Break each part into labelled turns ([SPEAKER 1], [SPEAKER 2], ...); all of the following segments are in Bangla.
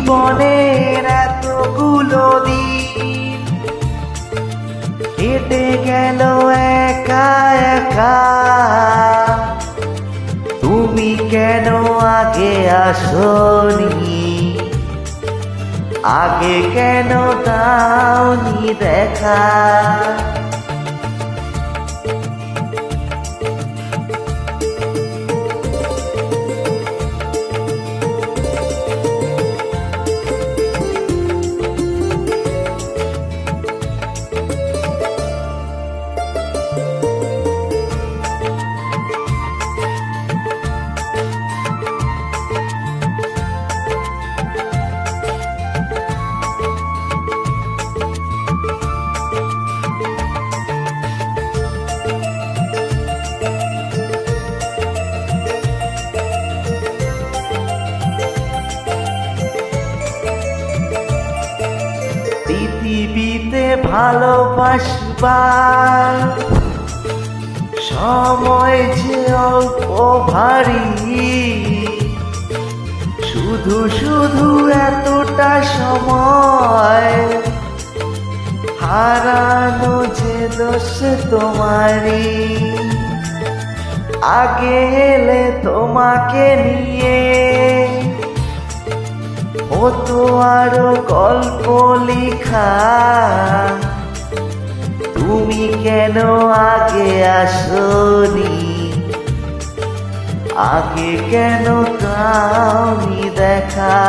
[SPEAKER 1] জীবনের এতগুলো দিন কেটে গেল একা একা, তুমি কেন আগে আসনি, আগে কেন দাওনি দেখা। পৃথিবীতে ভালোবাসবার সময় যে অল্প ভারী, শুধু শুধু এতটা সময় হারানো যে দোষ তোমারই। আগে এলে তোমাকে নিয়ে হতো আরো গল্প লেখা, তুমি কেন আগে আসনি, আগে কেন দাওনি দেখা।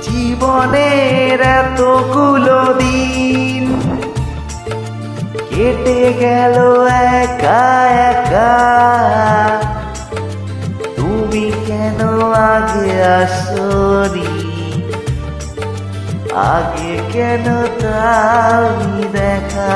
[SPEAKER 1] জীবনের এতগুলো দিন কেটে গেল একা একা, তুমি কেন আগে আসনি, আগে কেন দাওনি দেখা।